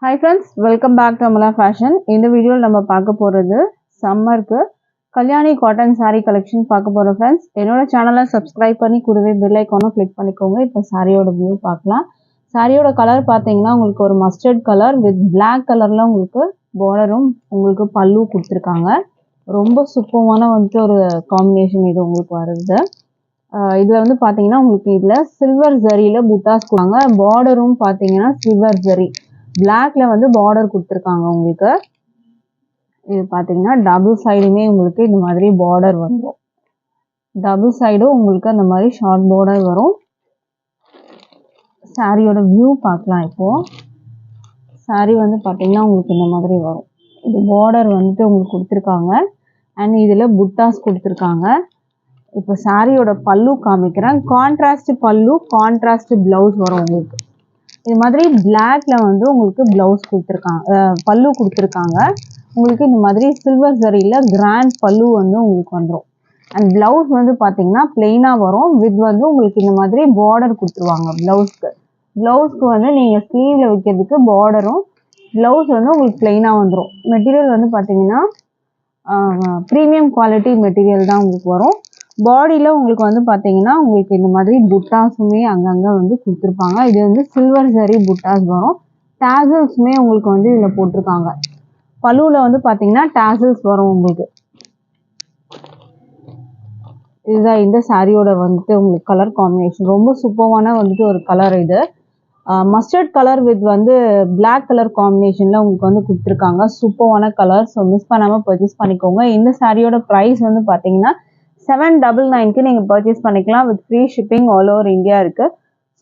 Hi friends, welcome back to Amala Fashion. In the video நம்ம பார்க்க போறது சம்மருக்கு கல்யாணி காட்டன் saree collection பார்க்க போறோம் friends. என்னோட சேனலை subscribe பண்ணி கூடவே bell icon-ஐ click பண்ணிக்கோங்க. இப்போ சாரியோட view பார்க்கலாம். சாரியோட கலர் பார்த்தீங்கன்னா உங்களுக்கு ஒரு mustard color with black colorல உங்களுக்கு border-ம் உங்களுக்கு பல்லு கொடுத்திருக்காங்க. ரொம்ப சூப்பரான ஒரு காம்பினேஷன் இது உங்களுக்கு வருது. இதுல வந்து பாத்தீங்கன்னா உங்களுக்கு இதுல சில்வர் ஜரியில புட்டாஸ் கொடுத்தாங்க. பார்டரும் பாத்தீங்கன்னா சில்வர் ஜரி பிளாக்ல வந்து பார்டர் கொடுத்துருக்காங்க உங்களுக்கு. இது பாத்தீங்கன்னா டபுள் சைடுமே உங்களுக்கு இந்த மாதிரி பார்டர் வந்துடும். டபுள் சைடும் உங்களுக்கு அந்த மாதிரி ஷார்ட் பார்டர் வரும். சாரியோட வியூ பார்க்கலாம். இப்போ சாரி வந்து பாத்தீங்கன்னா உங்களுக்கு இந்த மாதிரி வரும். இது பார்டர் வந்துட்டு உங்களுக்கு கொடுத்துருக்காங்க. அண்ட் இதுல புட்டாஸ் கொடுத்துருக்காங்க. இப்போ சாரியோட பல்லு காமிக்கிறேன். கான்ட்ராஸ்ட் பல்லு, கான்ட்ராஸ்ட் பிளவுஸ் வரும் உங்களுக்கு. இது மாதிரி பிளாக்ல வந்து உங்களுக்கு பிளவுஸ் கொடுத்துருக்காங்க, பல்லு கொடுத்துருக்காங்க. உங்களுக்கு இந்த மாதிரி சில்வர் ஜரியில கிராண்ட் பல்லு வந்து உங்களுக்கு வந்துடும். அண்ட் பிளவுஸ் வந்து பார்த்தீங்கன்னா பிளெயினா வரும். வித் வந்து உங்களுக்கு இந்த மாதிரி பார்டர் கொடுத்துருவாங்க பிளவுஸ்க்கு. பிளவுஸ்க்கு வந்து நீங்கள் ஸ்லீவ்ல வைக்கிறதுக்கு பார்டரும், பிளவுஸ் வந்து உங்களுக்கு பிளெயினா வந்துடும். மெட்டீரியல் வந்து பார்த்தீங்கன்னா ப்ரீமியம் குவாலிட்டி மெட்டீரியல் தான் உங்களுக்கு வரும். பாடியில் உங்களுக்கு வந்து பார்த்தீங்கன்னா உங்களுக்கு இந்த மாதிரி புட்டாஸுமே அங்கங்கே வந்து கொடுத்துருப்பாங்க. இது வந்து சில்வர் ஜரி புட்டாஸ் வரும். டேசல்ஸுமே உங்களுக்கு வந்து இதில் போட்டிருக்காங்க. பல்லுவில் வந்து பார்த்தீங்கன்னா டேசல்ஸ் வரும் உங்களுக்கு. இதுதான் இந்த சாரியோட வந்துட்டு உங்களுக்கு கலர் காம்பினேஷன். ரொம்ப சூப்பரான வந்துட்டு ஒரு கலர் இது. மஸ்டர்ட் கலர் வித் வந்து பிளாக் கலர் காம்பினேஷனில் உங்களுக்கு வந்து கொடுத்துருக்காங்க. சூப்பரான கலர். ஸோ மிஸ் பண்ணாமல் பர்ச்சேஸ் பண்ணிக்கோங்க. இந்த சாரியோட ப்ரைஸ் வந்து பார்த்தீங்கன்னா 799க்கு நீங்கள் பர்ச்சேஸ் பண்ணிக்கலாம். With free shipping all over India இருக்குது.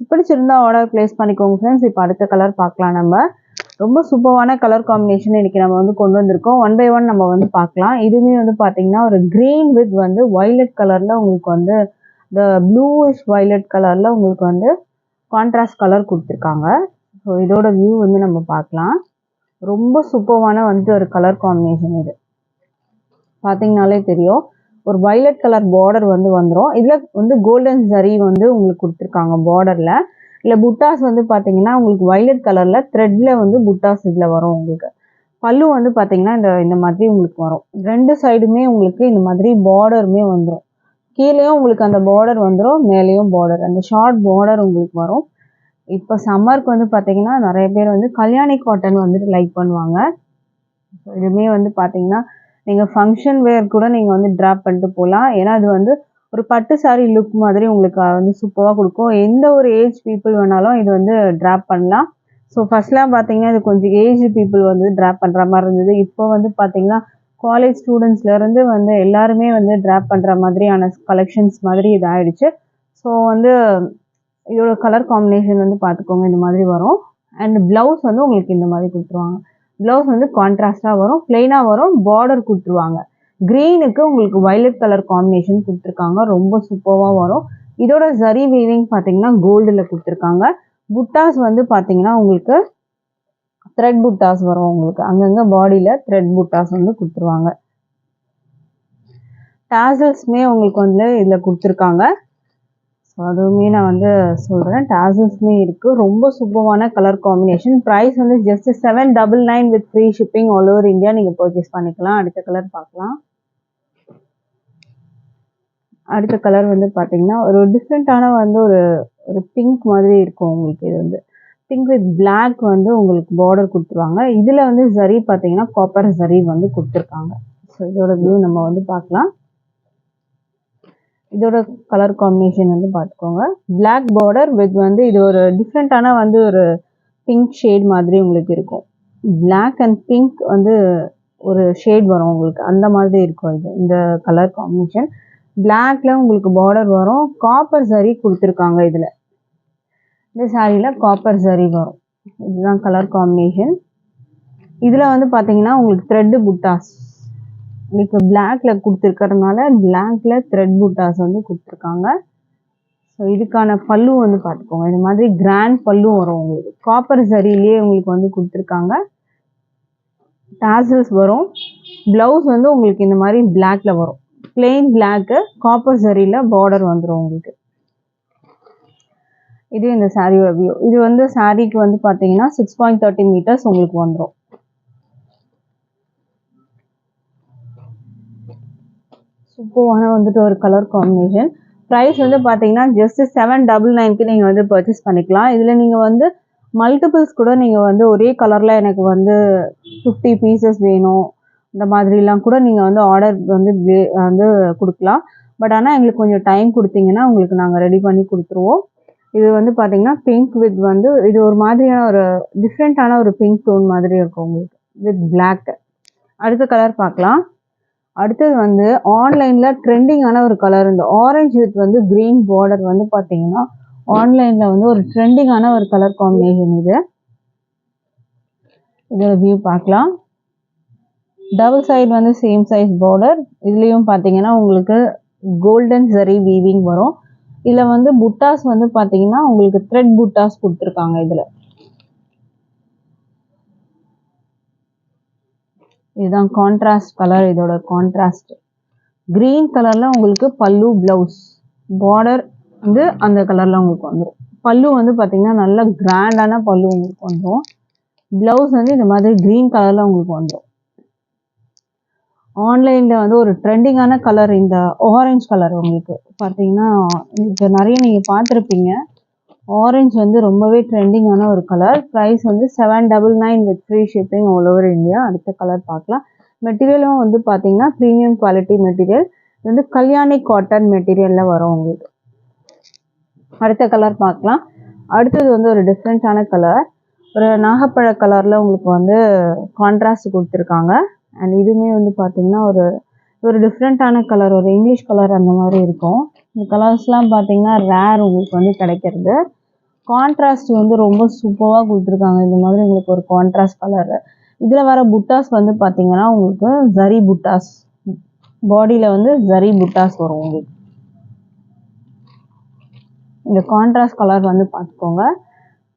பிடிச்சிருந்தா ஆர்டர் பிளேஸ் பண்ணிக்கோங்க ஃப்ரெண்ட்ஸ். இப்போ அடுத்த கலர் பார்க்கலாம். நம்ம ரொம்ப சூப்பரான கலர் காம்பினேஷன் இன்றைக்கி நம்ம வந்து கொண்டு வந்திருக்கோம். ஒன் பை ஒன் நம்ம வந்து பார்க்கலாம். இதுவுமே வந்து பார்த்தீங்கன்னா ஒரு க்ரீன் வித் வந்து வயலட் கலரில் உங்களுக்கு வந்து இந்த ப்ளூயிஷ் வயலட் கலரில் உங்களுக்கு வந்து கான்ட்ராஸ்ட் கலர் கொடுத்துருக்காங்க. ஸோ இதோட வியூ வந்து நம்ம பார்க்கலாம். ரொம்ப சூப்பரான வந்து ஒரு கலர் காம்பினேஷன் இது. பார்த்தீங்கனாலே தெரியும். ஒரு வயலட் கலர் பார்டர் வந்து வந்துடும். இதில் வந்து கோல்டன் ஜரி வந்து உங்களுக்கு கொடுத்துருக்காங்க பார்டரில். இல்லை புட்டாஸ் வந்து பார்த்தீங்கன்னா உங்களுக்கு வயலட் கலரில் த்ரெட்டில் வந்து புட்டாஸ் இதில் வரும் உங்களுக்கு. பல்லு வந்து பார்த்தீங்கன்னா இந்த மாதிரி உங்களுக்கு வரும். ரெண்டு சைடுமே உங்களுக்கு இந்த மாதிரி பார்டருமே வந்துடும். கீழேயும் உங்களுக்கு அந்த பார்டர் வந்துடும், மேலேயும் பார்டர், அந்த ஷார்ட் பார்டர் உங்களுக்கு வரும். இப்போ சம்மருக்கு வந்து பார்த்தீங்கன்னா நிறைய பேர் வந்து கல்யாணி காட்டன் வந்துட்டு லைக் பண்ணுவாங்க. இதுவுமே வந்து பார்த்தீங்கன்னா நீங்கள் ஃபங்க்ஷன் வேர் கூட நீங்கள் வந்து ட்ராப் பண்ணிட்டு போகலாம். ஏன்னா அது வந்து ஒரு பட்டு சாரி லுக் மாதிரி உங்களுக்கு வந்து சூப்பராக கொடுக்கும். எந்த ஒரு ஏஜ் பீப்புள் வேணாலும் இது வந்து ட்ராப் பண்ணலாம். ஸோ ஃபர்ஸ்ட்லாம் பார்த்தீங்கன்னா இது கொஞ்சம் ஏஜ் பீப்புள் வந்து ட்ராப் பண்ணுற மாதிரி இருந்தது. இப்போ வந்து பார்த்தீங்கன்னா காலேஜ் ஸ்டூடெண்ட்ஸ்லேருந்து வந்து எல்லாருமே வந்து ட்ராப் பண்ணுற மாதிரியான கலெக்ஷன்ஸ் மாதிரி இது ஆயிடுச்சு. ஸோ வந்து இதோட கலர் காம்பினேஷன் வந்து பார்த்துக்கோங்க, இந்த மாதிரி வரும். அண்ட் ப்ளவுஸ் வந்து உங்களுக்கு இந்த மாதிரி கொடுத்துருவாங்க. ப்ளவுஸ் வந்து கான்ட்ராஸ்டாக வரும், பிளெயினாக வரும், பார்டர் கொடுத்துருவாங்க. க்ரீனுக்கு உங்களுக்கு வயலட் கலர் காம்பினேஷன் கொடுத்துருக்காங்க. ரொம்ப சூப்பராக வரும். இதோட ஜரி வீவிங் பார்த்தீங்கன்னா கோல்டில் கொடுத்துருக்காங்க. புட்டாஸ் வந்து பார்த்தீங்கன்னா உங்களுக்கு த்ரெட் புட்டாஸ் வரும். உங்களுக்கு அங்கங்கே பாடியில் த்ரெட் புட்டாஸ் வந்து கொடுத்துருவாங்க. டாசல்ஸுமே உங்களுக்கு வந்து இதில் கொடுத்துருக்காங்க. ஸோ அதுவுமே நான் வந்து சொல்கிறேன். டாசல்ஸுமே இருக்குது. ரொம்ப சூப்பரான கலர் காம்பினேஷன். ப்ரைஸ் வந்து just 799 with free shipping all over India நீங்கள் பர்ச்சேஸ் பண்ணிக்கலாம். அடுத்த கலர் பார்க்கலாம். அடுத்த கலர் வந்து பார்த்தீங்கன்னா ஒரு டிஃப்ரெண்ட்டான வந்து ஒரு பிங்க் மாதிரி இருக்கும் உங்களுக்கு. இது வந்து பிங்க் வித் பிளாக் வந்து உங்களுக்கு பார்டர் கொடுத்துருவாங்க. இதில் வந்து ஜரி பார்த்தீங்கன்னா காப்பர் ஜரி வந்து கொடுத்துருக்காங்க. ஸோ இதோட வியூ நம்ம வந்து பார்க்கலாம். இதோட கலர் காம்பினேஷன் வந்து பார்த்துக்கோங்க. பிளாக் பார்டர் வித் வந்து இது ஒரு டிஃப்ரெண்ட்டான வந்து ஒரு பிங்க் ஷேட் மாதிரி உங்களுக்கு இருக்கும். பிளாக் அண்ட் பிங்க் வந்து ஒரு ஷேட் வரும் உங்களுக்கு, அந்த மாதிரி இருக்கும் இது இந்த கலர் காம்பினேஷன். பிளாக்ல உங்களுக்கு பார்டர் வரும், காப்பர் ஜரி கொடுத்துருக்காங்க. இதில் இந்த சாரியில் காப்பர் ஜரி வரும். இதுதான் கலர் காம்பினேஷன். இதில் வந்து பார்த்தீங்கன்னா உங்களுக்கு த்ரெட்டு புட்டாஸ் உங்களுக்கு பிளாக்ல கொடுத்துருக்கறதுனால பிளாக்ல த்ரெட் புட்டாஸ் வந்து கொடுத்துருக்காங்க. ஸோ இதுக்கான பல்லு வந்து பார்த்துக்கோங்க. இந்த மாதிரி கிராண்ட் பல்லு வரும் உங்களுக்கு. காப்பர் ஜரியிலேயே உங்களுக்கு வந்து கொடுத்துருக்காங்க. டாசல்ஸ் வரும். ப்ளவுஸ் வந்து உங்களுக்கு இந்த மாதிரி பிளாக்ல வரும். பிளெயின் பிளாக்கு, காப்பர் ஜரியில் பார்டர் வந்துடும் உங்களுக்கு. இது இந்த சாரியோட வியூ. இது வந்து சாரிக்கு வந்து பார்த்தீங்கன்னா 6.30 மீட்டர்ஸ் உங்களுக்கு வந்துடும். சூப்பரான வந்துட்டு ஒரு கலர் காம்பினேஷன். ப்ரைஸ் வந்து பார்த்தீங்கன்னா ஜஸ்ட் 799க்கு நீங்கள் வந்து பர்ச்சேஸ் பண்ணிக்கலாம். இதில் நீங்கள் வந்து மல்டிபிள்ஸ் கூட நீங்கள் வந்து ஒரே கலரில் எனக்கு வந்து 50 பீசஸ் வேணும் இந்த மாதிரிலாம் கூட நீங்கள் வந்து ஆர்டர் வந்து வந்து கொடுக்கலாம். பட் ஆனால் எங்களுக்கு கொஞ்சம் டைம் கொடுத்தீங்கன்னா உங்களுக்கு நாங்கள் ரெடி பண்ணி கொடுத்துருவோம். இது வந்து பார்த்தீங்கன்னா பிங்க் வித் வந்து இது ஒரு மாதிரியான ஒரு டிஃப்ரெண்ட்டான ஒரு பிங்க் டோன் மாதிரி இருக்கும் உங்களுக்கு வித் பிளாக். அடுத்த கலர் பார்க்கலாம். அடுத்தது வந்து ஆன்லைனில் ட்ரெண்டிங்கான ஒரு கலர், இந்த ஆரஞ்சு வித் வந்து க்ரீன் பார்டர் வந்து பார்த்தீங்கன்னா ஆன்லைனில் வந்து ஒரு ட்ரெண்டிங்கான ஒரு கலர் காம்பினேஷன். இதோட வியூ பார்க்கலாம். டபுள் சைடு வந்து சேம் சைஸ் பார்டர். இதுலேயும் பார்த்தீங்கன்னா உங்களுக்கு கோல்டன் ஜரி வீவிங் வரும். இதில் வந்து புட்டாஸ் வந்து பார்த்தீங்கன்னா உங்களுக்கு த்ரெட் புட்டாஸ் கொடுத்துருக்காங்க. இதில் இதுதான் கான்ட்ராஸ்ட் கலர். இதோட கான்ட்ராஸ்ட் கிரீன் கலரில் உங்களுக்கு பல்லு ப்ளவுஸ் பார்டர் வந்து அந்த கலரில் உங்களுக்கு வந்துடும். பல்லு வந்து பார்த்தீங்கன்னா நல்ல கிராண்டான பல்லு உங்களுக்கு வந்துடும். ப்ளவுஸ் வந்து இந்த மாதிரி க்ரீன் கலரில் உங்களுக்கு வந்துடும். ஆன்லைனில் வந்து ஒரு ட்ரெண்டிங்கான கலர் இந்த ஆரஞ்சு கலர் உங்களுக்கு பார்த்தீங்கன்னா இப்போ நிறைய நீங்கள் பார்த்துருப்பீங்க. ஆரஞ்சு வந்து ரொம்பவே ட்ரெண்டிங்கான ஒரு கலர். ப்ரைஸ் வந்து 799 with free shipping all over India. அடுத்த கலர் பார்க்கலாம். மெட்டீரியலும் வந்து பார்த்தீங்கன்னா ப்ரீமியம் குவாலிட்டி மெட்டீரியல். இது வந்து கல்யாணி காட்டன் மெட்டீரியலில் வரும் உங்களுக்கு. அடுத்த கலர் பார்க்கலாம். அடுத்தது வந்து ஒரு டிஃப்ரெண்ட்டான கலர், ஒரு நாகப்பழ கலரில் உங்களுக்கு வந்து கான்ட்ராஸ்ட் கொடுத்துருக்காங்க. அண்ட் இதுவுமே வந்து பார்த்தீங்கன்னா ஒரு டிஃப்ரெண்ட்டான கலர், ஒரு இங்கிலீஷ் கலர் அந்த மாதிரி இருக்கும். இந்த கலர்ஸ்லாம் பார்த்தீங்கன்னா ரேர் உங்களுக்கு வந்து கிடைக்கிறது. கான்ட்ராஸ்ட் வந்து ரொம்ப சூப்பராக கொடுத்துருக்காங்க. இந்த மாதிரி உங்களுக்கு ஒரு கான்ட்ராஸ்ட் கலர். இதில் வர புட்டாஸ் வந்து பார்த்தீங்கன்னா உங்களுக்கு ஜரி புட்டாஸ், பாடியில் வந்து ஜரி புட்டாஸ் வரும் உங்களுக்கு. இந்த கான்ட்ராஸ்ட் கலர் வந்து பார்த்துக்கோங்க.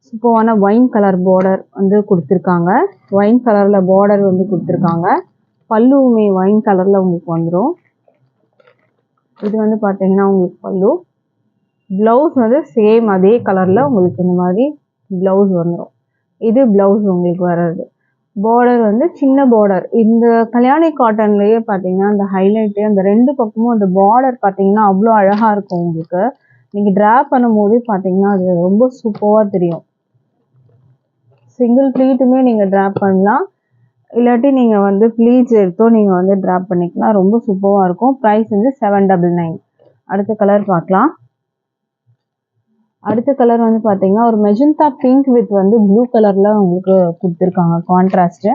சூப்பரான ஒயின் கலர் பார்டர் வந்து கொடுத்துருக்காங்க. ஒயின் கலரில் பார்டர் வந்து கொடுத்துருக்காங்க. பல்லுவுமே ஒயின் கலரில் உங்களுக்கு வந்துடும். இது வந்து பார்த்தீங்கன்னா உங்களுக்கு பல்லு. ப்ளவுஸ் வந்து சேம் அதே கலரில் உங்களுக்கு இந்த மாதிரி ப்ளவுஸ் வந்துடும். இது ப்ளவுஸ் உங்களுக்கு வர்றது. பார்டர் வந்து சின்ன பார்டர். இந்த கல்யாணி காட்டன்லேயே பார்த்தீங்கன்னா அந்த ஹைலைட்டு அந்த ரெண்டு பக்கமும் அந்த பார்டர் பார்த்தீங்கன்னா அவ்வளோ அழகாக இருக்கும் உங்களுக்கு. நீங்கள் ட்ரா பண்ணும்போது பார்த்தீங்கன்னா அது ரொம்ப சூப்பராக தெரியும். சிங்கிள் ப்ளீட்டுமே நீங்கள் ட்ரா பண்ணலாம், இல்லாட்டி நீங்கள் வந்து ப்ளீட்ஸ் எடுத்தோ நீங்கள் வந்து ட்ரா பண்ணிக்கலாம். ரொம்ப சூப்பராக இருக்கும். ப்ரைஸ் வந்து 799. அடுத்த கலர் பார்க்கலாம். அடுத்த கலர் வந்து பார்த்தீங்கன்னா ஒரு மெஜந்தா பிங்க் வித் வந்து ப்ளூ கலரில் உங்களுக்கு கொடுத்துருக்காங்க கான்ட்ராஸ்ட்டு.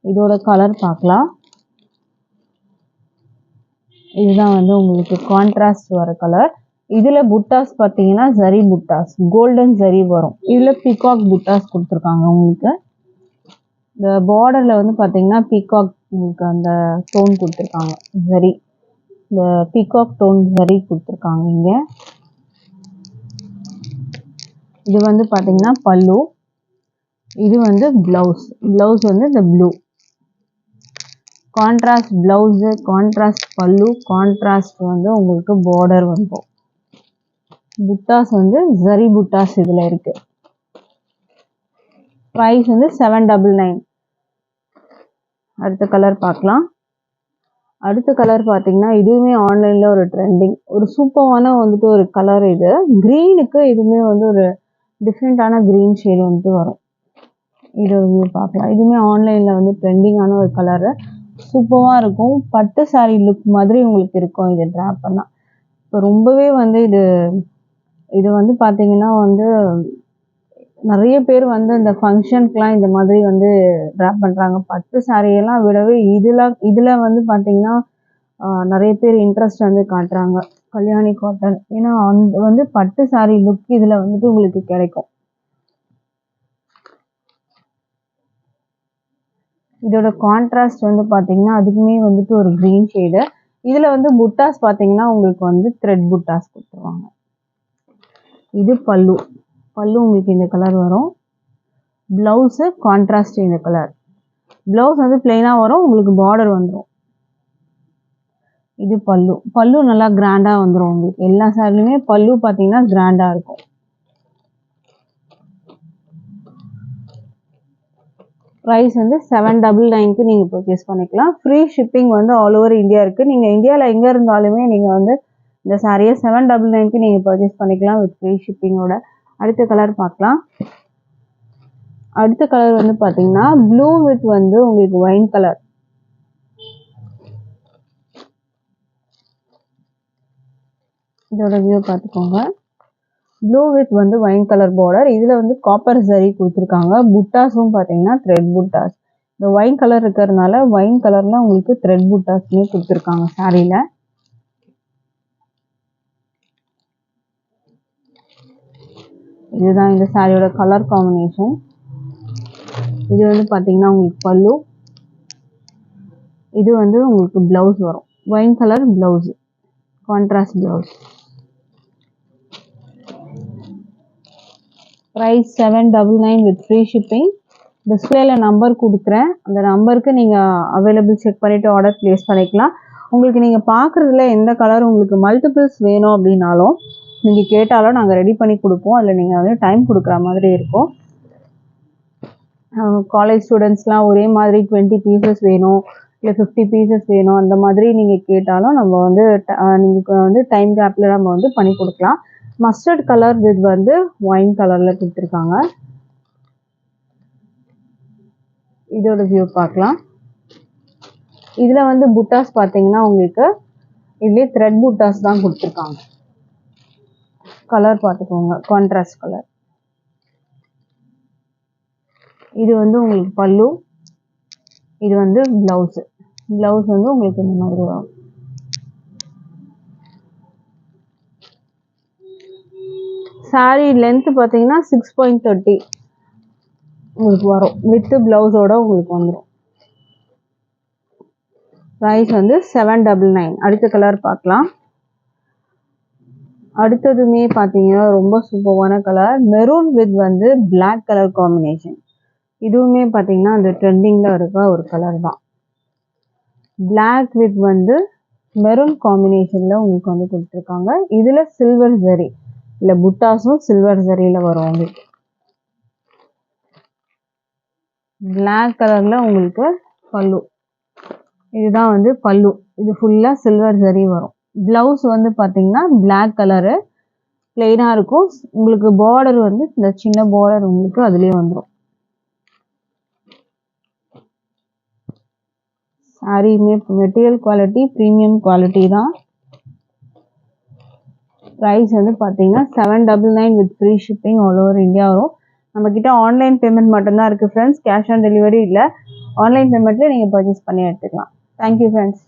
இதோட கலர் பார்க்கலாம். இதுதான் வந்து உங்களுக்கு கான்ட்ராஸ்ட் வர கலர். இதில் புட்டாஸ் பார்த்தீங்கன்னா ஜரி புட்டாஸ், கோல்டன் ஜரி வரும். இதில் பீகாக் புட்டாஸ் கொடுத்துருக்காங்க உங்களுக்கு. இந்த பார்டரில் வந்து பார்த்தீங்கன்னா பீகாக் உங்களுக்கு அந்த டோன் கொடுத்துருக்காங்க ஜரி. இந்த பீகாக் டோன் ஜரி கொடுத்துருக்காங்க இங்கே. இது வந்து பார்த்தீங்கன்னா பல்லு. இது வந்து ப்ளவுஸ். ப்ளவுஸ் வந்து இந்த ப்ளூ கான்ட்ராஸ்ட் ப்ளவுஸு, கான்ட்ராஸ்ட் பல்லு, கான்ட்ராஸ்ட் வந்து உங்களுக்கு பார்டர் வந்துடும். புட்டாஸ் வந்து ஜரி புட்டாஸ் இதில் இருக்குது. ப்ரைஸ் வந்து 799. அடுத்த கலர் பார்க்கலாம். அடுத்த கலர் பார்த்தீங்கன்னா இதுவுமே ஆன்லைனில் ஒரு ட்ரெண்டிங், ஒரு சூப்பரான வந்துட்டு ஒரு கலர். இது க்ரீனுக்கு இதுவுமே வந்து ஒரு டிஃப்ரெண்ட்டான க்ரீன் ஷேடு வந்துட்டு வரும். இது வியூ பார்க்கலாம். இதுவுமே ஆன்லைனில் வந்து ட்ரெண்டிங்கான ஒரு கலரு. சூப்பராக இருக்கும். பட்டு சாரீ லுக் மாதிரி உங்களுக்கு இருக்கும் இதை ட்ரா பண்ணால். இப்போ ரொம்பவே வந்து இது வந்து பார்த்தீங்கன்னா வந்து நிறைய பேர் வந்து இந்த ஃபங்க்ஷனுக்குலாம் இந்த மாதிரி வந்து ட்ரா பண்ணுறாங்க. பட்டு சாரியெல்லாம் விடவே இதில் வந்து பார்த்தீங்கன்னா நிறைய பேர் இன்ட்ரெஸ்ட் வந்து காட்டுறாங்க கல்யாணி காட்டன். ஏன்னா அந்த வந்து பட்டு சாரீ லுக் இதில் வந்துட்டு உங்களுக்கு கிடைக்கும். இதோட கான்ட்ராஸ்ட் வந்து பார்த்தீங்கன்னா அதுக்குமே வந்துட்டு ஒரு க்ரீன் ஷேடு. இதில் வந்து புட்டாஸ் பார்த்தீங்கன்னா உங்களுக்கு வந்து த்ரெட் புட்டாஸ் கொடுத்துருவாங்க. இது பல்லு. பல்லு உங்களுக்கு இந்த கலர் வரும். ப்ளவுஸு கான்ட்ராஸ்ட் இந்த கலர். ப்ளவுஸ் வந்து பிளெயினாக வரும், உங்களுக்கு பார்டர் வந்துடும். இது பல்லு. பல்லு நல்லா கிராண்டாக வந்துடும் உங்களுக்கு. எல்லா சாரிலையுமே பல்லு பார்த்தீங்கன்னா கிராண்டாக இருக்கும். ப்ரைஸ் வந்து 799க்கு நீங்கள் பர்ச்சேஸ் பண்ணிக்கலாம். ஃப்ரீ ஷிப்பிங் வந்து ஆல் ஓவர் இந்தியா இருக்குது. நீங்கள் இந்தியாவில் எங்கே இருந்தாலுமே நீங்கள் வந்து இந்த சாரியை 799க்கு நீங்கள் பர்ச்சேஸ் பண்ணிக்கலாம் வித் ஃப்ரீ ஷிப்பிங்கோட. அடுத்த கலர் பார்க்கலாம். அடுத்த கலர் வந்து பார்த்தீங்கன்னா ப்ளூ வித் வந்து உங்களுக்கு ஒயின் கலர். இதோட வியூ பார்த்துக்கோங்க. ப்ளூ வித் வந்து ஒயின் கலர் பார்டர். இதில் வந்து காப்பர் சரி கொடுத்துருக்காங்க. புட்டாஸும் பார்த்தீங்கன்னா த்ரெட் புட்டாஸ். இந்த ஒயின் கலர் இருக்கிறதுனால ஒயின் கலரில் உங்களுக்கு த்ரெட் புட்டாஸ்மே கொடுத்துருக்காங்க சாரியில். இதுதான் இந்த சாரியோட கலர் காம்பினேஷன். இது வந்து பார்த்தீங்கன்னா உங்களுக்கு பல்லு. இது வந்து உங்களுக்கு ப்ளவுஸ் வரும். Wine colour blouse, contrast blouse. Price 799 with free shipping. டிஸ்பிளேல நம்பர் கொடுக்குறேன். அந்த நம்பருக்கு நீங்கள் அவைலபிள் செக் பண்ணிவிட்டு ஆர்டர் ப்ளேஸ் பண்ணிக்கலாம். உங்களுக்கு நீங்கள் பார்க்குறதுல எந்த கலர் உங்களுக்கு மல்டிபிள்ஸ் வேணும் அப்படின்னாலும் நீங்கள் கேட்டாலும் நாங்கள் ரெடி பண்ணி கொடுப்போம். அதில் நீங்கள் வந்து டைம் கொடுக்குற மாதிரி இருக்கும். காலேஜ் ஸ்டூடெண்ட்ஸ்லாம் ஒரே மாதிரி 20 பீசஸ் வேணும், இல்லை 50 பீசஸ் வேணும், அந்த மாதிரி நீங்கள் கேட்டாலும் நம்ம வந்து நீங்கள் வந்து டைம் கேப்பில் நம்ம வந்து பண்ணி கொடுக்கலாம். மஸ்டர்ட் கலர் வித் வந்து ஒயின் கலரில் கொடுத்துருக்காங்க. இதோட வியூ பார்க்கலாம். இதில் வந்து புட்டாஸ் பார்த்தீங்கன்னா உங்களுக்கு இதுலேயே த்ரெட் புட்டாஸ் தான் கொடுத்துருக்காங்க. கலர் பார்த்துக்கோங்க, கான்ட்ராஸ்ட் கலர். இது வந்து உங்களுக்கு பல்லு. இது வந்து ப்ளவுஸு. ப்ளவுஸ் வந்து உங்களுக்கு இந்த மாதிரி வரும். சாரி லென்த் பார்த்தீங்கன்னா 6.30 உங்களுக்கு வரும். வித்து ப்ளவுஸோட உங்களுக்கு வந்துடும். ப்ரைஸ் வந்து 799. அடுத்த கலர் பார்க்கலாம். அடுத்ததுமே பார்த்தீங்கன்னா ரொம்ப சூப்பரான கலர், மெரூன் வித் வந்து பிளாக் கலர் காம்பினேஷன். இதுவுமே பார்த்தீங்கன்னா அந்த ட்ரெண்டிங்கில் இருக்க ஒரு கலர் தான். பிளாக் வித் வந்து மெரூன் காம்பினேஷனில் உங்களுக்கு வந்து கொடுத்துருக்காங்க. இதில் சில்வர் ஜரி இல்லை புட்டாஸும் சில்வர் ஜரியில் வரும் உங்களுக்கு. பிளாக் கலரில் உங்களுக்கு பல்லு. இதுதான் வந்து பல்லு. இது ஃபுல்லாக சில்வர் ஜரி வரும். ப்ளவுஸ் வந்து பார்த்தீங்கன்னா பிளாக் கலரு பிளெயினாக இருக்கும். உங்களுக்கு பார்டர் வந்து இந்த சின்ன பார்டர் உங்களுக்கு அதுலேயே வந்துடும். சாரியுமே மெட்டீரியல் குவாலிட்டி ப்ரீமியம் குவாலிட்டி தான். ப்ரைஸ் வந்து பார்த்தீங்கன்னா 799 with free shipping all over India வரும். நம்மக்கிட்ட ஆன்லைன் பேமெண்ட் மட்டும்தான் இருக்குது ஃப்ரெண்ட்ஸ். கேஷ் ஆன் டெலிவரி இல்லை. ஆன்லைன் பேமெண்ட்டில் நீங்கள் பர்ச்சேஸ் பண்ணி எடுத்துக்கலாம். Thank you friends.